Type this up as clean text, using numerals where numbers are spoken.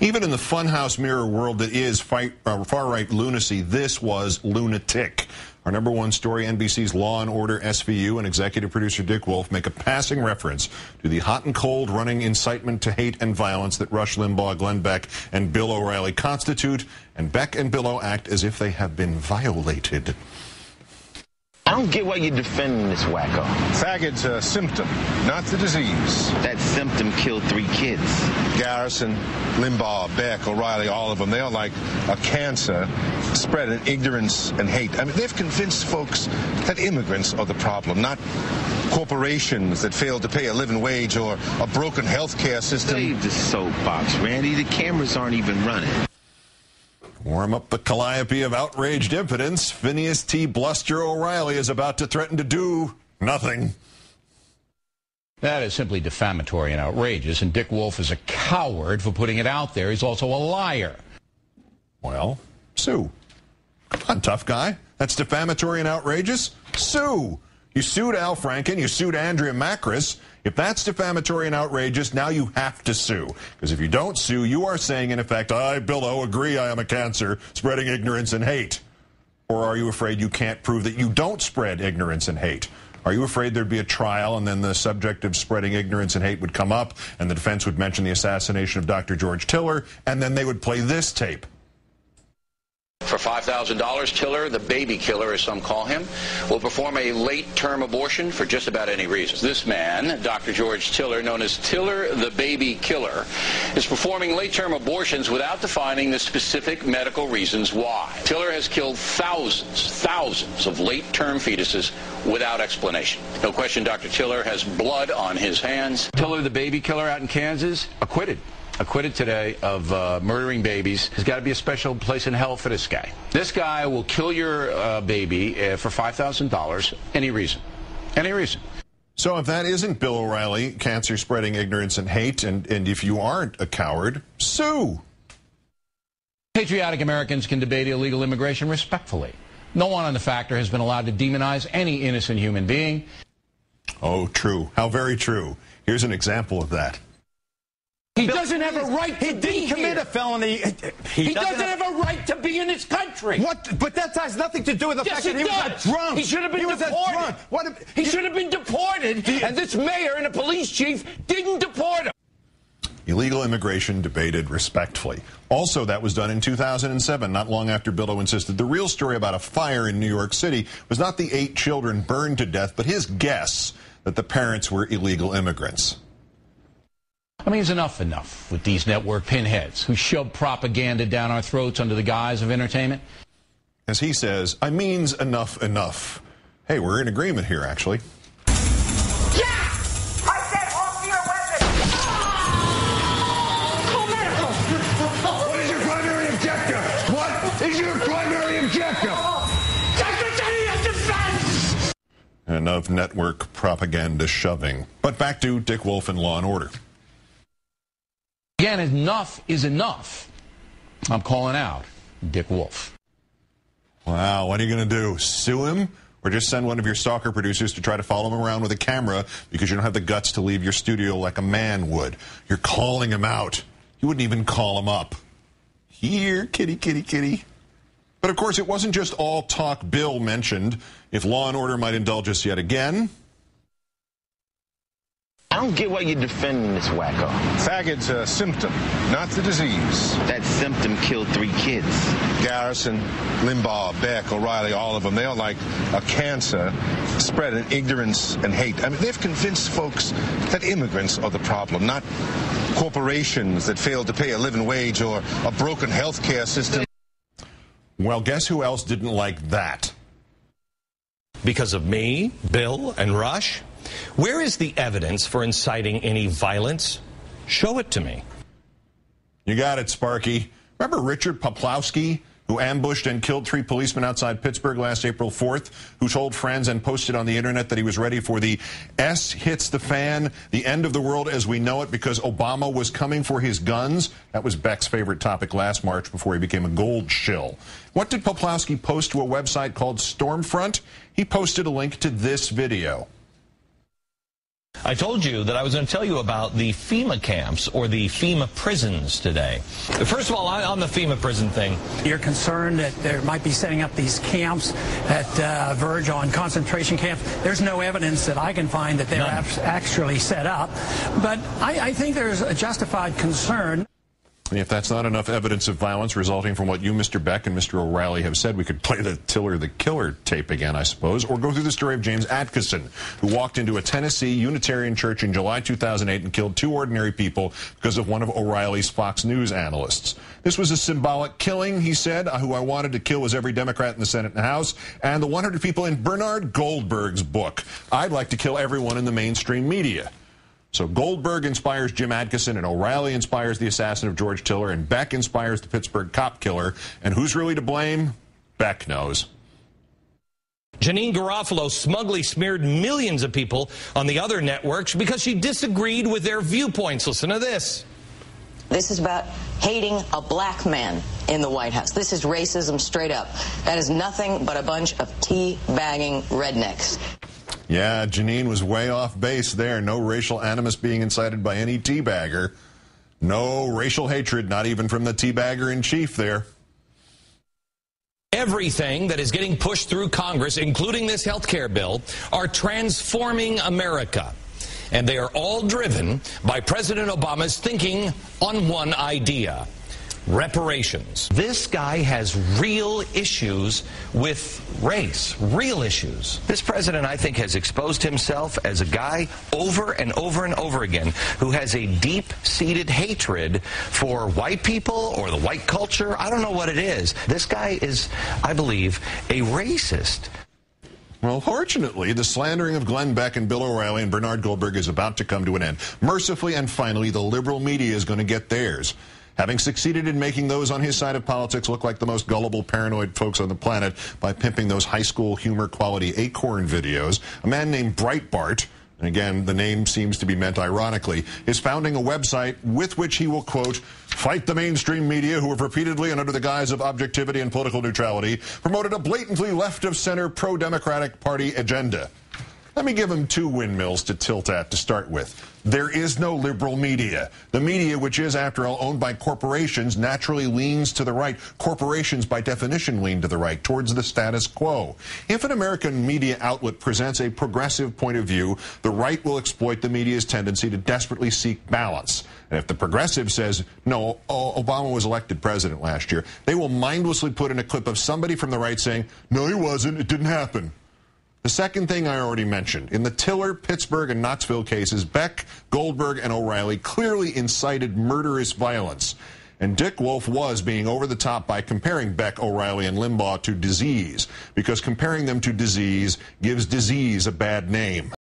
Even in the funhouse mirror world that is far-right lunacy, this was lunatic. Our number one story, NBC's Law and Order SVU and executive producer Dick Wolf make a passing reference to the hot and cold running incitement to hate and violence that Rush Limbaugh, Glenn Beck, and Bill O'Reilly constitute, and Beck and Billow act as if they have been violated. I don't get why you're defending this wacko. Faggot's a symptom, not the disease. That symptom killed 3 kids. Garrison, Limbaugh, Beck, O'Reilly, all of them, they are like a cancer spreading ignorance and hate. I mean, they've convinced folks that immigrants are the problem, not corporations that fail to pay a living wage or a broken health care system. Save the soapbox, Randy. The cameras aren't even running. Warm up the calliope of outraged impotence. Phineas T. Bluster O'Reilly is about to threaten to do nothing. That is simply defamatory and outrageous, and Dick Wolf is a coward for putting it out there. He's also a liar. Well, sue. Come on, tough guy. That's defamatory and outrageous? Sue. You sued Al Franken. You sued Andrea Macris. If that's defamatory and outrageous, now you have to sue. Because if you don't sue, you are saying, in effect, I, Bill O, agree I am a cancer, spreading ignorance and hate. Or are you afraid you can't prove that you don't spread ignorance and hate? Are you afraid there'd be a trial and then the subject of spreading ignorance and hate would come up and the defense would mention the assassination of Dr. George Tiller and then they would play this tape? For $5,000, Tiller, the baby killer as some call him, will perform a late-term abortion for just about any reason. This man, Dr. George Tiller, known as Tiller, the baby killer, is performing late-term abortions without defining the specific medical reasons why. Tiller has killed thousands of late-term fetuses without explanation. No question Dr. Tiller has blood on his hands. Tiller, the baby killer out in Kansas, acquitted today of murdering babies. There's got to be a special place in hell for this guy. This guy will kill your baby for $5,000, any reason. Any reason. So if that isn't Bill O'Reilly, cancer spreading ignorance and hate, and if you aren't a coward, sue. Patriotic Americans can debate illegal immigration respectfully. No one on the Factor has been allowed to demonize any innocent human being. Oh, true. How very true. Here's an example of that. He doesn't have a right to be here. He didn't commit a felony. He doesn't have a right to be in this country. What? But that has nothing to do with the fact that he was a drunk. He should have been deported. He should have been deported, and this mayor and the police chief didn't deport him. Illegal immigration debated respectfully. Also, that was done in 2007, not long after Billow insisted the real story about a fire in New York City was not the 8 children burned to death, but his guess that the parents were illegal immigrants. I mean, it's enough with these network pinheads who shove propaganda down our throats under the guise of entertainment. As he says, I means enough. Hey, we're in agreement here, actually. Yeah! I said hold your weapon! Call medical! What is your primary objective? What is your primary objective? Secretary of Defense! Enough network propaganda shoving. But back to Dick Wolf and Law and Order. Again, enough is enough. I'm calling out Dick Wolf. Wow, what are you going to do? Sue him? Or just send one of your stalker producers to try to follow him around with a camera because you don't have the guts to leave your studio like a man would? You're calling him out. You wouldn't even call him up. Here, kitty, kitty, kitty. But of course, it wasn't just all talk Bill mentioned. If Law and Order might indulge us yet again. I don't get why you're defending this wacko. Faggot's a symptom, not the disease. That symptom killed 3 kids. Garrison, Limbaugh, Beck, O'Reilly, all of them, they are like a cancer spreading ignorance and hate. I mean, they've convinced folks that immigrants are the problem, not corporations that fail to pay a living wage or a broken health care system. Well, guess who else didn't like that? Because of me, Bill, and Rush? Where is the evidence for inciting any violence? Show it to me. You got it, Sparky. Remember Richard Poplowski, who ambushed and killed 3 policemen outside Pittsburgh last April 4th, who told friends and posted on the internet that he was ready for the S hits the fan, the end of the world as we know it, because Obama was coming for his guns? That was Beck's favorite topic last March before he became a gold shill. What did Poplowski post to a website called Stormfront? He posted a link to this video. I told you that I was going to tell you about the FEMA camps or the FEMA prisons today. First of all, on the FEMA prison thing. You're concerned that there might be setting up these camps that verge on concentration camps. There's no evidence that I can find that they're actually set up. But I think there's a justified concern. If that's not enough evidence of violence resulting from what you, Mr. Beck, and Mr. O'Reilly have said, we could play the Tiller the Killer tape again, I suppose, or go through the story of James Atkinson, who walked into a Tennessee Unitarian church in July 2008 and killed 2 ordinary people because of one of O'Reilly's Fox News analysts. This was a symbolic killing, he said. Who I wanted to kill was every Democrat in the Senate and House, and the 100 people in Bernard Goldberg's book. I'd like to kill everyone in the mainstream media. So Goldberg inspires Jim Atkinson, and O'Reilly inspires the assassin of George Tiller, and Beck inspires the Pittsburgh cop killer. And who's really to blame? Beck knows. Janine Garofalo smugly smeared millions of people on the other networks because she disagreed with their viewpoints. Listen to this. This is about hating a black man in the White House. This is racism straight up. That is nothing but a bunch of tea-bagging rednecks. Yeah, Janine was way off base there. No racial animus being incited by any teabagger. No racial hatred, not even from the teabagger in chief there. Everything that is getting pushed through Congress, including this health care bill, are transforming America. And they are all driven by President Obama's thinking on one idea: reparations. This guy has real issues with race, real issues. This president, I think, has exposed himself as a guy over and over and over again who has a deep-seated hatred for white people or the white culture. I don't know what it is. This guy is, I believe, a racist. Well, fortunately, the slandering of Glenn Beck and Bill O'Reilly and Bernard Goldberg is about to come to an end. Mercifully and finally, the liberal media is going to get theirs. Having succeeded in making those on his side of politics look like the most gullible, paranoid folks on the planet by pimping those high school humor quality Acorn videos, a man named Breitbart, and again, the name seems to be meant ironically, is founding a website with which he will, quote, fight the mainstream media who have repeatedly and under the guise of objectivity and political neutrality promoted a blatantly left-of-center pro-Democratic Party agenda. Let me give him 2 windmills to tilt at to start with. There is no liberal media. The media, which is, after all, owned by corporations, naturally leans to the right. Corporations, by definition, lean to the right, towards the status quo. If an American media outlet presents a progressive point of view, the right will exploit the media's tendency to desperately seek balance. And if the progressive says, no, Obama was elected president last year, they will mindlessly put in a clip of somebody from the right saying, no, he wasn't, it didn't happen. The second thing I already mentioned, in the Tiller, Pittsburgh, and Knoxville cases, Beck, Goldberg, and O'Reilly clearly incited murderous violence. And Dick Wolf was being over the top by comparing Beck, O'Reilly, and Limbaugh to disease, because comparing them to disease gives disease a bad name.